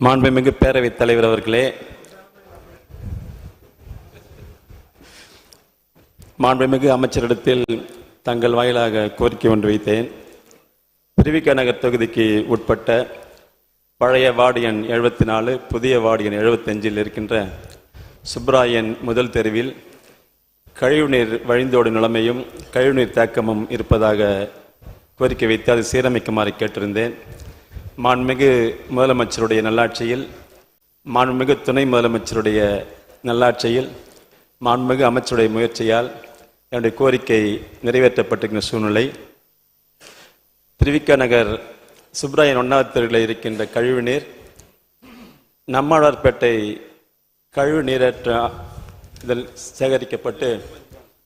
மாண்புமிகு பேரவைத் தலைவர் அவர்களே, மாண்புமிகு அமைச்சரிடத்தில் தங்கள் வாயிலாக கோரிக்கை ஒன்று வைத்தேன். திருவிக நகர் தொகுதிக்கு உட்பட்ட பழைய வார்டு எண் 74, புதிய வார்டு எண் 75 இருக்கின்ற சுப்ராயன் முதல் தெருவில் கழிவுநீர் வழிந்தோடும் நிலைமையும் கழிவுநீர் தேக்கமும் இருப்பதாக கோரிக்கை வைத்து அதை சீரமைக்குமாறு கேட்டிருந்தேன். மாண்புமிகு முதலமைச்சருடைய நல்லாட்சியில், மாண்புமிகு துணை முதலமைச்சருடைய நல்லாட்சியில், மாண்புமிகு அமைச்சருடைய முயற்சியால் என்னுடைய கோரிக்கை நிறைவேற்றப்பட்டிருக்கிற சூழ்நிலை. திருவிக நகர் சுப்ராயன் 1வது தெருவில் இருக்கின்ற கழிவுநீர் நம்மாழ்வார்பேட்டை கழிவு நீரேற்ற இதில் சேகரிக்கப்பட்டு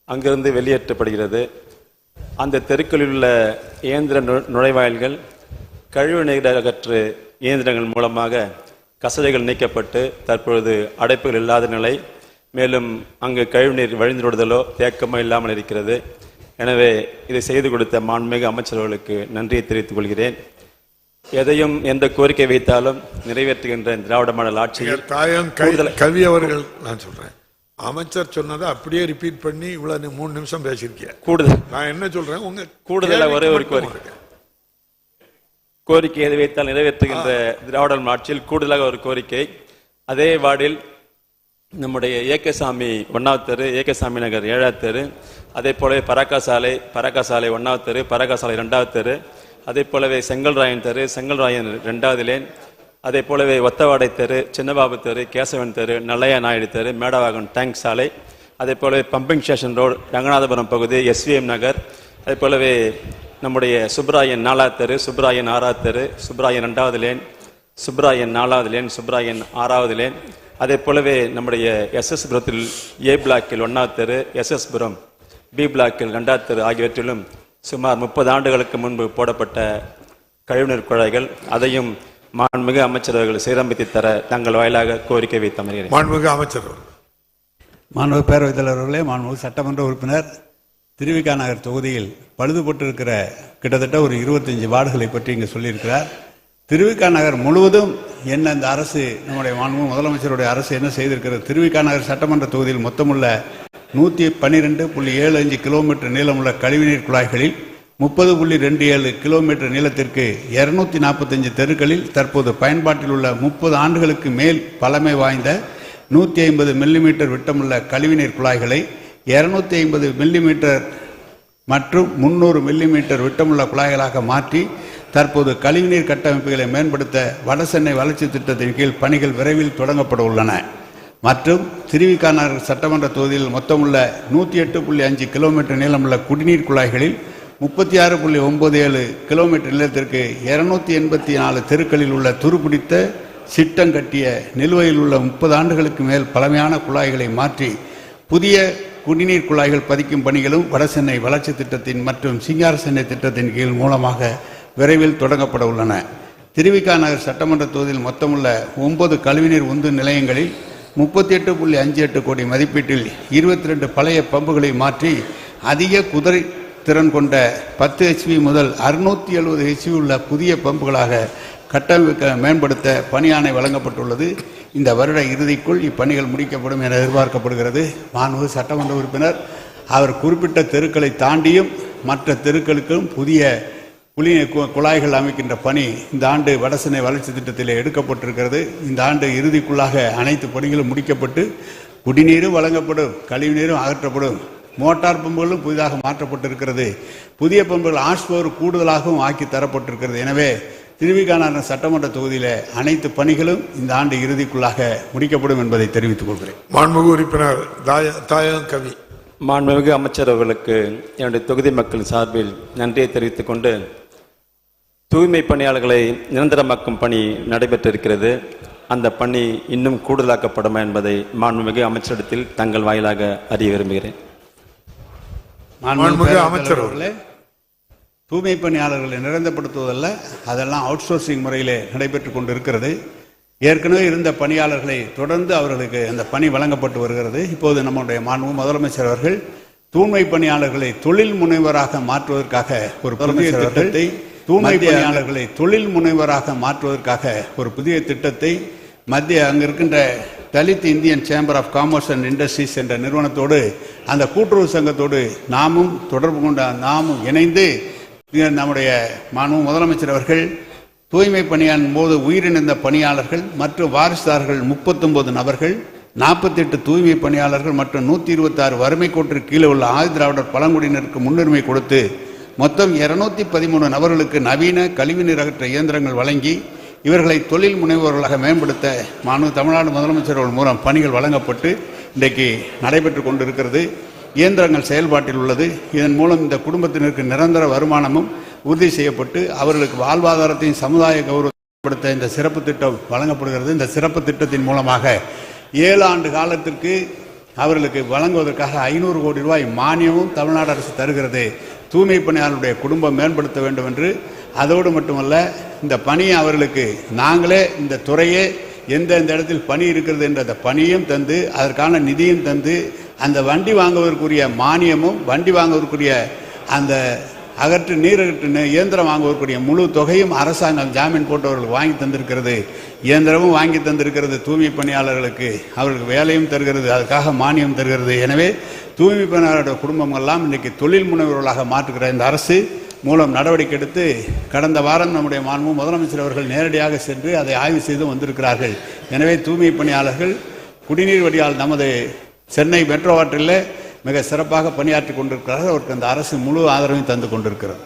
அங்கிருந்து வெளியேற்றப்படுகிறது. அந்த தெருக்களில் உள்ள இயந்திர நுழைவாயில்கள் கழிவு நீர் அகற்று இயந்திரங்கள் மூலமாக கசடைகள் நீக்கப்பட்டு தற்பொழுது அடைப்புகள் இல்லாத நிலை. மேலும் அங்கு கழிவுநீர் வழிந்துவிடுதலோ தேக்கமோ இல்லாமல் இருக்கிறது. எனவே இதை செய்து கொடுத்த மாண்புமிகு அமைச்சர்களுக்கு நன்றியை தெரிவித்துக் கொள்கிறேன். எதையும் எந்த கோரிக்கை வைத்தாலும் நிறைவேற்றுகின்ற திராவிட மாடல் ஆட்சியில் கவி அவர்கள், நான் சொல்றேன், அமைச்சர் சொன்னதை அப்படியே ரிப்பீட் பண்ணி இவ்வளவு 3 நிமிஷம் பேசியிருக்கேன். கூடுதல் நான் என்ன சொல்றேன், உங்க கூடுதலாக ஒரே ஒரு கோரிக்கை எதை வைத்தால் நிறைவேற்றுகின்ற திராவிட ஆட்சியில் கூடுதலாக ஒரு கோரிக்கை. அதே வார்டில் நம்முடைய ஏகசாமி 1வது தெரு, ஏகசாமி நகர் 7வது தெரு, அதே போலவே பராக்கா சாலை 1வது தெரு, பராக்கா சாலை 2வது தெரு, அதே போலவே செங்கல்ராயன் தெரு, செங்கல்ராயன் 2வது லேன், அதே போலவே ஒத்தவாடை தெரு, சின்னபாபு தெரு, கேசவன் தெரு, நல்லையா நாயுடு தெரு, மேடவாகன் டேங்க் சாலை, அதே போலவே பம்பிங் ஸ்டேஷன் ரோடு, ரங்கநாதபுரம் பகுதி, SVM நகர், அதே போலவே நம்முடைய சுப்ராயன் 4வது தெரு, சுப்ராயன் 6வது தெரு, சுப்ராயன் 2வது லேன், சுப்ராயன் 4வது லேன், சுப்ராயன் 6வது லேன், அதே போலவே நம்முடைய SS புரத்தில் A பிளாக்கில் 1வது தெரு, SS புரம் B பிளாக்கில் 2வது தெரு ஆகியவற்றிலும் சுமார் 30 ஆண்டுகளுக்கு முன்பு போடப்பட்ட கழிவுநீர் குழாய்கள், அதையும் மாண்புமிகு அமைச்சர்கள் சீரமைத்து தர தங்கள் வாயிலாக கோரிக்கை வைத்து அமர்கிறேன். மாண்புமிகு அமைச்சர். மாண்புமிகு பேரவைத் தலைவர்களே, மாண்புமிகு சட்டமன்ற உறுப்பினர், திருவிக நகர் தொகுதியில் பழுதுபட்டிருக்கிற கிட்டத்தட்ட ஒரு 25 வார்டுகளை பற்றி இங்கு சொல்லியிருக்கிறார். திருவிக நகர் முழுவதும் என்ன இந்த அரசு, நம்முடைய மாண்புமிகு முதலமைச்சருடைய அரசு என்ன செய்திருக்கிறது? திருவிக நகர் சட்டமன்ற தொகுதியில் மொத்தமுள்ள 112.75 கிலோமீட்டர் நீளமுள்ள கழிவுநீர் குழாய்களில் 30.27 கிலோமீட்டர் நீளத்திற்கு 245 தெருக்களில் தற்போது பயன்பாட்டில் உள்ள 30 ஆண்டுகளுக்கு மேல் பழமை வாய்ந்த 150 மில்லிமீட்டர் விட்டமுள்ள கழிவுநீர் குழாய்களை 250 மில்லிமீட்டர் மற்றும் 300 மில்லிமீட்டர் விட்டமுள்ள குழாய்களாக மாற்றி தற்போது கழிவுநீர் கட்டமைப்புகளை மேம்படுத்த வடசென்னை வளர்ச்சி திட்டத்தின் கீழ் பணிகள் விரைவில் தொடங்கப்பட உள்ளன. மற்றும் திருவிக நகர் சட்டமன்ற தொகுதியில் மொத்தமுள்ள 108.5 கிலோமீட்டர் நீளமுள்ள குடிநீர் குழாய்களில் 36.97 கிலோமீட்டர் நீளத்திற்கு 284 தெருக்களில் உள்ள துருப்பிடித்த சிட்டங்கட்டிய நிலுவையில் உள்ள 30 ஆண்டுகளுக்கு மேல் பழமையான குழாய்களை மாற்றி புதிய குடிநீர் குழாய்கள் பதிக்கும் பணிகளும் வடசென்னை வளர்ச்சி திட்டத்தின் மற்றும் சிங்கார சென்னை திட்டத்தின் கீழ் மூலமாக விரைவில் தொடங்கப்பட உள்ளன. திருவிக நகர் சட்டமன்ற தொகுதியில் மொத்தமுள்ள 9 கழிவுநீர் உந்து நிலையங்களில் 38.58 கோடி மதிப்பீட்டில் 22 பழைய பம்புகளை மாற்றி அதிக குதிரை திறன் கொண்ட 10 HP முதல் 670 HP உள்ள புதிய பம்புகளாக கட்டமைக்க மேம்படுத்த பணியாணை வழங்கப்பட்டுள்ளது. இந்த வருட இறுதிக்குள் இப்பணிகள் முடிக்கப்படும் என எதிர்பார்க்கப்படுகிறது. மாண்புமிகு சட்டமன்ற உறுப்பினர், அவர் குறிப்பிட்ட தெருக்களை தாண்டியும் மற்ற தெருக்களுக்கும் புதிய குழாய்கள் அமைக்கின்ற பணி இந்த ஆண்டு வடசென்னை வளர்ச்சி திட்டத்தில் எடுக்கப்பட்டிருக்கிறது. இந்த ஆண்டு இறுதிக்குள்ளாக அனைத்து பணிகளும் முடிக்கப்பட்டு குடிநீரும் வழங்கப்படும், கழிவுநீரும் அகற்றப்படும். மோட்டார் பம்புகளும் புதிதாக மாற்றப்பட்டிருக்கிறது. புதிய பம்புகள் ஆஷ்பவர் கூடுதலாகவும் ஆக்கி தரப்பட்டிருக்கிறது. எனவே திருவிக நகர் சட்டமன்ற தொகுதியில் அனைத்து பணிகளும் இந்த ஆண்டு இறுதிக்குள்ளாக முடிக்கப்படும் என்பதை தெரிவித்துக் கொள்கிறேன். மாண்புமிகு உறுப்பினர் தாயம் கவி. மாண்புமிகு அமைச்சர் அவர்களுக்கு என்னுடைய தொகுதி மக்கள் சார்பில் நன்றியை தெரிவித்துக் கொண்டு, தூய்மை பணியாளர்களை நிரந்தரமாக்கும் பணி நடைபெற்றிருக்கிறது. அந்த பணி இன்னும் கூடுதலாக்கப்படும் என்பதை மாண்புமிகு அமைச்சரிடத்தில் தங்கள் வாயிலாக அறிய விரும்புகிறேன். மாண்புமிகு அமைச்சர் அவர்களே, தூய்மை பணியாளர்களை நிரந்தரப்படுத்துவதல்ல, அதெல்லாம் அவுட் சோர்சிங் முறையில் நடைபெற்றுக் கொண்டு இருக்கிறது. ஏற்கனவே இருந்த பணியாளர்களை தொடர்ந்து அவர்களுக்கு அந்த பணி வழங்கப்பட்டு வருகிறது. இப்போது நம்முடைய மாண்புமிகு முதலமைச்சர் அவர்கள் தூய்மை பணியாளர்களை தொழில் முனைவராக மாற்றுவதற்காக ஒரு புதிய திட்டத்தை தூய்மை பணியாளர்களை தொழில் முனைவராக மாற்றுவதற்காக ஒரு புதிய திட்டத்தை அங்க இருக்கின்ற Dalit Indian chamber of commerce and industries என்ற நிறுவனத்தோடு அந்த கூட்டுறவு சங்கத்தோடு நாமும் தொடர்பு கொண்ட நாமும் இணைந்து நம்முடைய முதலமைச்சர் அவர்கள் தூய்மை பணியாளர் போது உயிரிழந்த பணியாளர்கள் மற்றும் வாரிசுதாரர்கள் 39 நபர்கள், 48 தூய்மை பணியாளர்கள் மற்றும் 126 வறுமை கோட்டிற்கு கீழே உள்ள ஆதிதிராவிடர் பழங்குடியினருக்கு முன்னுரிமை கொடுத்து மொத்தம் 213 நபர்களுக்கு நவீன கழிவுநீர் அகற்ற இயந்திரங்கள் வழங்கி இவர்களை தொழில் முனைவோர்களாக மேம்படுத்த தமிழ்நாடு முதலமைச்சர் மூலம் பணிகள் வழங்கப்பட்டு இன்றைக்கு நடைபெற்று கொண்டிருக்கிறது. இயந்திரங்கள் செயல்பாட்டில் உள்ளது. இதன் மூலம் இந்த குடும்பத்தினருக்கு நிரந்தர வருமானமும் உறுதி செய்யப்பட்டு அவர்களுக்கு வாழ்வாதாரத்தையும் சமுதாய கௌரவப்படுத்த இந்த சிறப்பு திட்டம் வழங்கப்படுகிறது. இந்த சிறப்பு திட்டத்தின் மூலமாக 7 ஆண்டு காலத்திற்கு அவர்களுக்கு வழங்குவதற்காக 500 கோடி ரூபாய் மானியமும் தமிழ்நாடு அரசு தருகிறது. தூய்மை பணியாளருடைய குடும்பம் மேம்படுத்த வேண்டும் என்று, அதோடு மட்டுமல்ல இந்த பணியை அவர்களுக்கு நாங்களே இந்த துறையே எந்தெந்த இடத்தில் பணி இருக்கிறது என்ற அந்த பணியும் தந்து அதற்கான நிதியும் தந்து அந்த வண்டி வாங்குவதற்குரிய மானியமும் வண்டி வாங்குவதற்குரிய அந்த நீரகற்று இயந்திரம் வாங்குவதற்குரிய முழு தொகையும் அரசாங்கம் ஜாமீன் போட்டவர்களுக்கு வாங்கி தந்திருக்கிறது. இயந்திரமும் வாங்கி தந்திருக்கிறது. தூய்மை பணியாளர்களுக்கு அவர்களுக்கு வேலையும் தருகிறது, அதுக்காக மானியம் தருகிறது. எனவே தூய்மை பணியாளருடைய குடும்பம் எல்லாம் இன்றைக்கு தொழில் முனைவர்களாக மாற்றுகிற இந்த அரசு மூலம் நடவடிக்கை எடுத்து கடந்த வாரம் நம்முடைய முதலமைச்சர் அவர்கள் நேரடியாக சென்று அதை ஆய்வு செய்து வந்திருக்கிறார்கள். எனவே தூய்மை பணியாளர்கள் குடிநீர் வடிகால் நமது சென்னை மெட்ரோ வாட்டரில் மிக சிறப்பாக பணியாற்றி கொண்டிருக்கிறார்கள். அவருக்கு அந்த அரசு முழு ஆதரவையும் தந்து கொண்டிருக்கிறது.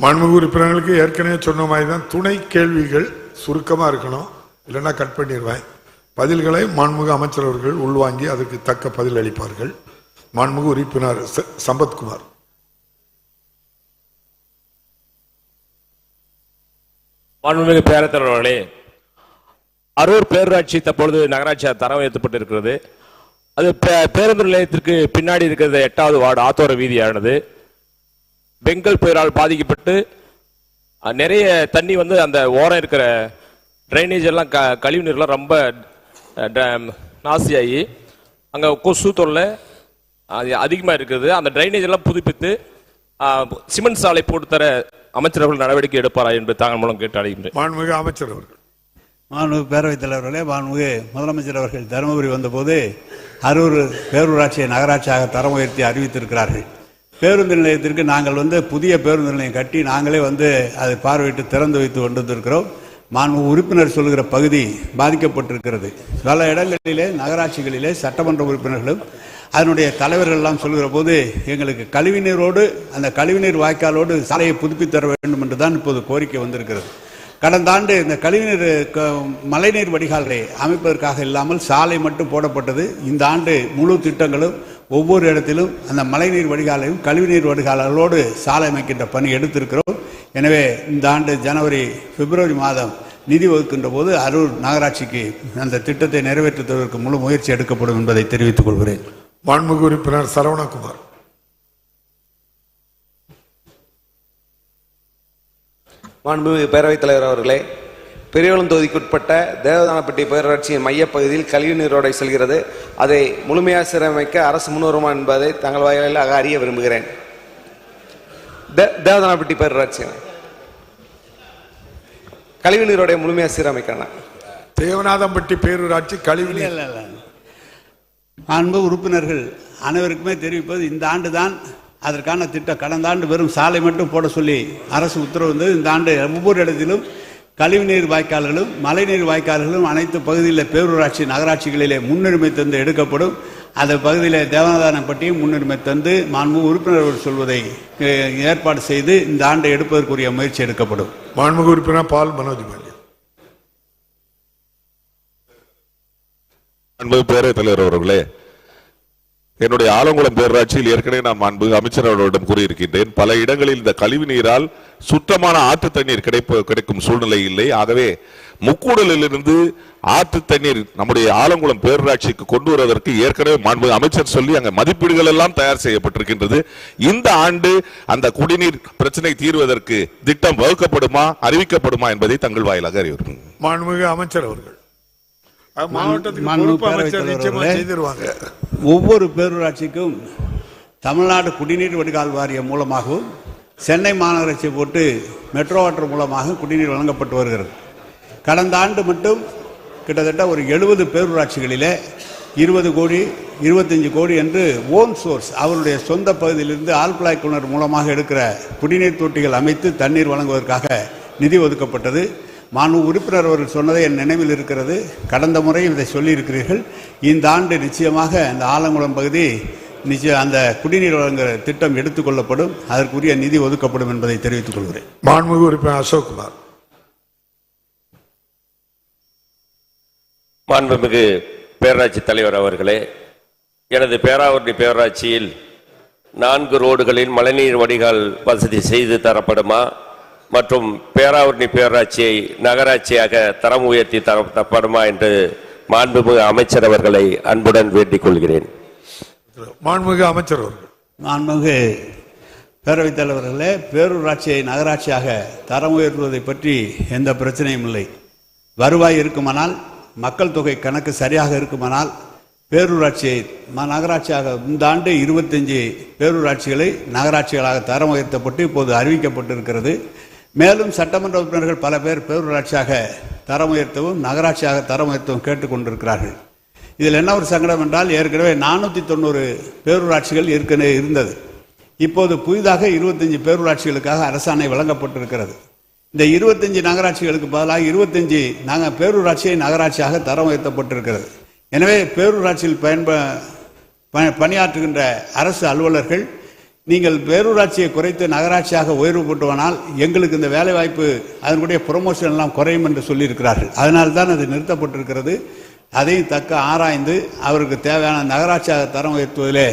மாண்புமிகு உறுப்பினர்களுக்கு ஏற்கனவே சொன்ன மாதிரி தான் துணை கேள்விகள் சுருக்கமாக இருக்கணும், இல்லைன்னா கட் பண்ணிடுவேன். பதில்களை மாண்புமிகு அமைச்சர் அவர்கள் உள்வாங்கி அதுக்கு தக்க பதில் அளிப்பார்கள். மாண்புமிகு உறுப்பினர் சம்பத்குமார். மாண்புமிகு பேரவைத் அவர்களே, அரூர் பேரூராட்சி தற்பொழுது நகராட்சியாக தரம் உயர்த்தப்பட்டிருக்கிறது. அது பேருந்து நிலையத்திற்கு பின்னாடி இருக்கிறது 8வது வார்டு ஆத்தோர வீதியானது பெங்கல் புயலால் பாதிக்கப்பட்டு நிறைய தண்ணி வந்து அந்த ஓரம் இருக்கிற ட்ரைனேஜ் எல்லாம் கழிவு நீர்லாம் ரொம்ப நாசியாகி அங்கே கொசு தொல்லை அதிகமாக இருக்கிறது. அந்த ட்ரைனேஜ் எல்லாம் புதுப்பித்து சிமெண்ட் சாலை போட்டு தர அமைச்சர்கள் நடவடிக்கை எடுப்பாரா என்று தாங்கள் மூலம் கேட்டு அழைக்கின்றேன். மாண்புமிகு அமைச்சர் அவர்கள். மாண்புமிகு பேரவைத் தலைவர்களே, மாண்புமிகு முதலமைச்சர் அவர்கள் தருமபுரி வந்தபோது அரூர் பேரூராட்சியை நகராட்சியாக தரம் உயர்த்தி அறிவித்திருக்கிறார்கள். பேருந்து நிலையத்திற்கு நாங்கள் புதிய பேருந்து நிலையம் கட்டி நாங்களே அதை பார்வையிட்டு திறந்து வைத்து கொண்டிருக்கிறோம். மாண்புமிகு உறுப்பினர் சொல்கிற பகுதி பாதிக்கப்பட்டிருக்கிறது. பல இடங்களிலே நகராட்சிகளிலே சட்டமன்ற உறுப்பினர்களும் அதனுடைய தலைவர்கள் எல்லாம் சொல்கிற போது எங்களுக்கு கழிவுநீரோடு அந்த கழிவுநீர் வாய்க்காலோடு சாலையை புதுப்பித்தர வேண்டும் என்று தான் இப்போது கோரிக்கை வந்திருக்கிறது. கடந்த ஆண்டு இந்த கழிவுநீர் மழைநீர் வடிகால்களை அமைப்பதற்காக இல்லாமல் சாலை மட்டும் போடப்பட்டது. இந்த ஆண்டு முழு திட்டங்களும் ஒவ்வொரு இடத்திலும் அந்த மழைநீர் வடிகாலையும் கழிவுநீர் வடிகாலோடு சாலை அமைக்கின்ற பணி எடுத்திருக்கிறோம். எனவே இந்த ஆண்டு ஜனவரி பிப்ரவரி மாதம் நிதி ஒதுக்கின்ற போது அரூர் நகராட்சிக்கு அந்த திட்டத்தை நிறைவேற்றுவதற்கு முழு முயற்சி எடுக்கப்படும் என்பதை தெரிவித்துக் கொள்கிறேன். மாண்புமிகு உறுப்பினர் சரவணகுமார். மாண்புமிகு பேரவைத் தலைவர் அவர்களே, பெரியகுளம் தொகுதிக்குட்பட்ட தேவதானப்பட்டி பேரூராட்சியின் மையப்பகுதியில் கழிவு நீரோடை செல்கிறது. அதை முழுமையாக சீரமைக்க அரசு முன்வருமா என்பதை தங்கள் வாயிலாக அறிய விரும்புகிறேன். தேவதானப்பட்டி பேரூராட்சி கழிவு நீரோடை முழுமையாக சீரமைக்கணும். தேவநாதம்பட்டி பேரூராட்சி கழிவு நீர் அன்பு உறுப்பினர்கள் அனைவருக்குமே தெரிவிப்பது இந்த ஆண்டு தான் அதற்கான திட்டம். கடந்த ஆண்டு வெறும் சாலை மட்டும் போட சொல்லி அரசு உத்தரவு வந்தது. இந்த ஆண்டு ஒவ்வொரு இடத்திலும் கழிவுநீர் வாய்க்கால்களும் மழைநீர் வாய்க்கால்களும் அனைத்து பகுதியில் பேரூராட்சி நகராட்சிகளிலே முன்னுரிமை தந்து எடுக்கப்படும். அந்த பகுதியில் தேவநாதனப்பட்டியும் முன்னுரிமை தந்து மாண்புமிகு உறுப்பினர்கள் சொல்வதை ஏற்பாடு செய்து இந்த ஆண்டை எடுப்பதற்குரிய முயற்சி எடுக்கப்படும். மாண்புமிகு உறுப்பினர் பால் மனோஜ் பாண்டியன். அன்பு பேரவைத் தலைவர் அவர்களே, என்னுடைய ஆலங்குளம் பேரூராட்சியில் ஏற்கனவே நான் மாண்புமிகு அமைச்சர் அவர்களிடம் கூறியிருக்கின்றேன். பல இடங்களில் இந்த கழிவு நீரால் சுத்தமான ஆற்று தண்ணீர் கிடைக்கும் சூழ்நிலை இல்லை. ஆகவே முக்கூடலிலிருந்து ஆற்று தண்ணீர் நம்முடைய ஆலங்குளம் பேரூராட்சிக்கு கொண்டு வருவதற்கு ஏற்கனவே மாண்புமிகு அமைச்சர் சொல்லி அங்க மதிப்பீடுகள் எல்லாம் தயார் செய்யப்பட்டிருக்கின்றது. இந்த ஆண்டு அந்த குடிநீர் பிரச்சனை தீர்வதற்கு திட்டம் வகுக்கப்படுமா அறிவிக்கப்படுமா என்பதை தங்கள் வாயிலாக அறிவிக்கிறேன். மாண்புமிகு அமைச்சர் அவர்கள். ஒவ்வொரு பேரூராட்சிக்கும் தமிழ்நாடு குடிநீர் வடிகால் வாரியம் மூலமாகவும் சென்னை மாநகராட்சி போட்டு மெட்ரோ வாட்டர் மூலமாக குடிநீர் வழங்கப்பட்டு வருகிறது. கடந்த ஆண்டு மட்டும் கிட்டத்தட்ட ஒரு 70 பேரூராட்சிகளிலே 20 கோடி 25 கோடி என்று ஓன் சோர்ஸ் அவருடைய சொந்த பகுதியிலிருந்து ஆழ்குழாய் கிணறு மூலமாக எடுக்கிற குடிநீர் தொட்டிகள் அமைத்து தண்ணீர் வழங்குவதற்காக நிதி ஒதுக்கப்பட்டது. மாண்பு உறுப்பினர் அவர்கள் சொன்னதை என் நினைவில் இருக்கிறது. கடந்த முறையும் இதை சொல்லியிருக்கிறீர்கள். இந்த ஆண்டு நிச்சயமாக இந்த ஆலங்குளம் பகுதி நிச்சயம் அந்த குடிநீர் வழங்குகிற திட்டம் எடுத்துக்கொள்ளப்படும், அதற்குரிய நிதி ஒதுக்கப்படும் என்பதை தெரிவித்துக் கொள்கிறேன். மாண்புமிகு உறுப்பினர் அசோக்குமார். மாண்புமிகு பேரூராட்சி தலைவர் அவர்களே, எனது பேராவூரணி பேரூராட்சியில் 4 ரோடுகளில் மழைநீர் வடிகால் வசதி செய்து தரப்படுமா மற்றும் பேராவூரணி பேரூராட்சியை நகராட்சியாக தரம் உயர்த்தி தரப்படுமா என்று மாண்புமிகு அமைச்சர் அவர்களை அன்புடன் வேண்டிக் கொள்கிறேன். மாண்புமிகு அமைச்சர் அவர்கள். மாண்புமிகு பேரவைத் தலைவர்களே, பேரூராட்சியை நகராட்சியாக தரம் உயர்த்துவதை பற்றி எந்த பிரச்சனையும் இல்லை. வருவாய் இருக்குமானால், மக்கள் தொகை கணக்கு சரியாக இருக்குமானால் பேரூராட்சியை நகராட்சியாக இந்த ஆண்டு 25 பேரூராட்சிகளை நகராட்சிகளாக தரம் உயர்த்தப்பட்டு இப்போது அறிவிக்கப்பட்டிருக்கிறது. மேலும் சட்டமன்ற உறுப்பினர்கள் பல பேர் பேரூராட்சியாக தரம் உயர்த்தவும் நகராட்சியாக தரம் உயர்த்தவும் கேட்டுக்கொண்டிருக்கிறார்கள். இதில் என்ன ஒரு சங்கடம் என்றால், ஏற்கனவே 490 பேரூராட்சிகள் ஏற்கனவே இருந்தது. இப்போது புதிதாக 25 பேரூராட்சிகளுக்காக அரசாணை வழங்கப்பட்டிருக்கிறது. இந்த 25 நகராட்சிகளுக்கு பதிலாக 25 பேரூராட்சியை நகராட்சியாக தரம் உயர்த்தப்பட்டிருக்கிறது. எனவே பேரூராட்சியில் பணியாற்றுகின்ற அரசு அலுவலர்கள், நீங்கள் பேரூராட்சியை குறைத்து நகராட்சியாக உயர்வு போட்டுவனால் எங்களுக்கு இந்த வேலைவாய்ப்பு அதனுடைய ப்ரொமோஷன் எல்லாம் குறையும் என்று சொல்லியிருக்கிறார்கள். அதனால்தான் அது நிறுத்தப்பட்டிருக்கிறது. அதையும் தக்க ஆராய்ந்து அவருக்கு தேவையான நகராட்சியாக தரம் உயர்த்துவதிலே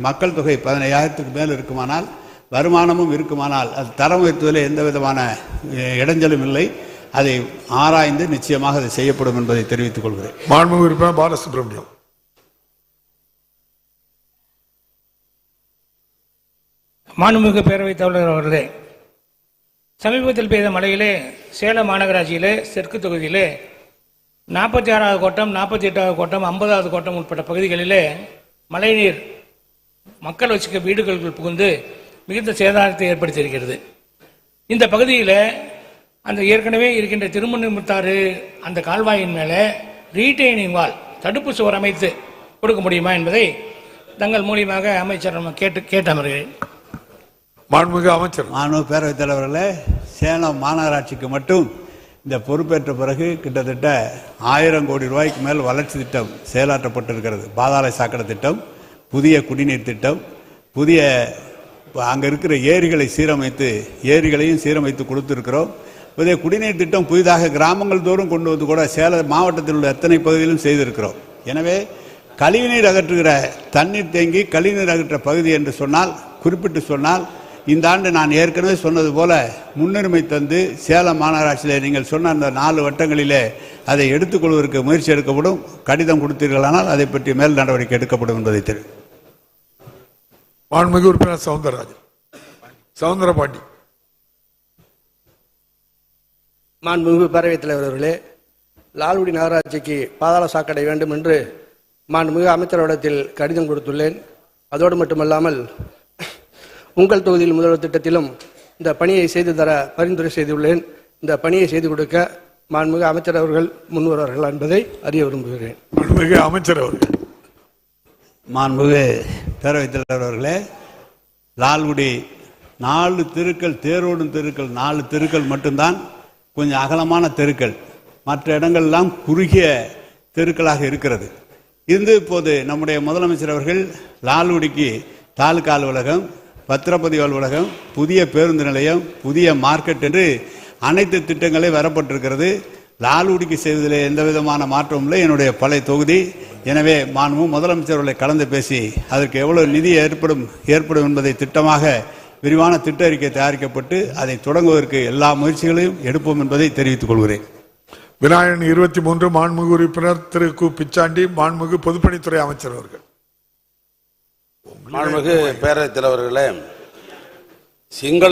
மக்கள் தொகை 15,000க்கு மேல் இருக்குமானால், வருமானமும் இருக்குமானால் அது தரம் உயர்த்துவதிலே எந்த விதமான இடைஞ்சலும் இல்லை. அதை ஆராய்ந்து நிச்சயமாக அது செய்யப்படும் என்பதை தெரிவித்துக் கொள்கிறேன். மாண்புமிகு உறுப்பினர் பாலசுப்ரமணியம். மாண்புமிகு பேரவைத் தலைவர் அவர்களே, சமீபத்தில் பெய்த மழையிலே சேலம் மாநகராட்சியிலே தெற்கு தொகுதியிலே 46வது கோட்டம், 48வது கோட்டம், 50வது கோட்டம் உட்பட்ட பகுதிகளிலே மழைநீர் மக்கள் வசிக்க வீடுகளுக்குள் புகுந்து மிகுந்த சேதாரத்தை ஏற்படுத்தியிருக்கிறது. இந்த பகுதியில் அந்த ஏற்கனவே இருக்கின்ற திருமணிமுத்தாறு அந்த கால்வாயின் மேலே ரீட்டைனிங் வால் தடுப்பு சுவர் அமைத்து கொடுக்க முடியுமா என்பதை தங்கள் மூலியமாக அமைச்சர் கேட்டு அமர்கிறேன். மாண்புமிகு அமைச்சர். மாண்புமிகு பேரவைத் தலைவர்களே, சேலம் மாநகராட்சிக்கு மட்டும் இந்த பொறுப்பேற்ற பிறகு கிட்டத்தட்ட 1000 கோடி ரூபாய்க்கு மேல் வளர்ச்சி திட்டம் செயலாற்றப்பட்டிருக்கிறது. பாதாள சாக்கடை திட்டம், புதிய குடிநீர் திட்டம், புதிய அங்கே இருக்கிற ஏரிகளை சீரமைத்து ஏரிகளையும் சீரமைத்து கொடுத்திருக்கிறோம். புதிய குடிநீர் திட்டம் புதிதாக கிராமங்கள் தோறும் கொண்டு வந்து கூட சேலம் மாவட்டத்தில் உள்ள அத்தனை பகுதியிலும் செய்திருக்கிறோம். எனவே கழிவுநீர் அகற்றுகிற தண்ணீர் தேங்கி கழிவுநீர் அகற்ற பகுதி என்று சொன்னால், குறிப்பிட்டு சொன்னால், இந்த ஆண்டு நான் ஏற்கனவே சொன்னது போல முன்னுரிமை தந்து சேலம் மாநகராட்சியில் நீங்கள் சொன்ன அந்த 4 வட்டங்களிலே அதை எடுத்துக்கொள்வதற்கு முயற்சி எடுக்கப்படும். கடிதம் கொடுத்தீர்களானால் அதை பற்றி மேல் நடவடிக்கை எடுக்கப்படும் என்பதை தெரியும். மாண்புமிகு உறுப்பினர் சவுந்தரபாண்டி. மாண்புமிகு பேரவைத் தலைவர் அவர்களே, லால்குடி நகராட்சிக்கு பாதாள சாக்கடை வேண்டும் என்று மாண்புமிகு அமைச்சரிடத்தில் கடிதம் கொடுத்துள்ளேன். அதோடு மட்டுமல்லாமல் உங்கள் தொகுதியில் முதல்வர் திட்டத்திலும் இந்த பணியை செய்து தர பரிந்துரை செய்துள்ளேன். இந்த பணியை செய்து கொடுக்க மாண்புமிகு அமைச்சர் அவர்கள் முன்வருவார்கள் என்பதை அறிய விரும்புகிறேன். மாண்புமிகு அமைச்சர் அவர்கள். மாண்புமிகு பேரவைத் தலைவர் அவர்களே, லால்குடி 4 தெருக்கள், தேரோடும் தெருக்கள் 4 தெருக்கள் மட்டும்தான் கொஞ்சம் அகலமான தெருக்கள். மற்ற இடங்கள்லாம் குறுகிய தெருக்களாக இருக்கிறது. இப்போது நம்முடைய முதலமைச்சர் அவர்கள் லால்குடிக்கு தாலுகா அலுவலகம், பத்திரப்பதிவு அலுவலகம், புதிய பேருந்து நிலையம், புதிய மார்க்கெட் என்று அனைத்து திட்டங்களே வரப்பட்டிருக்கிறது. லால்குடிக்கு செய்வதில் எந்த விதமான மாற்றமும் இல்லை. என்னுடைய பழைய தொகுதி. எனவே முதலமைச்சர்களை கலந்து பேசி அதற்கு எவ்வளவு நிதி ஏற்படும் என்பதை திட்டமாக விரிவான திட்ட அறிக்கை தயாரிக்கப்பட்டு அதை தொடங்குவதற்கு எல்லா முயற்சிகளையும் எடுப்போம் என்பதை தெரிவித்துக் கொள்கிறேன். விநாயகன் 23 மாண்புமிகு உறுப்பினர் திரு கு பிச்சாண்டி. மாண்புமிகு பொதுப்பணித்துறை அமைச்சர் அவர்கள். மாண்புமிகு பேரவைத் தலைவர்களே, சிங்கள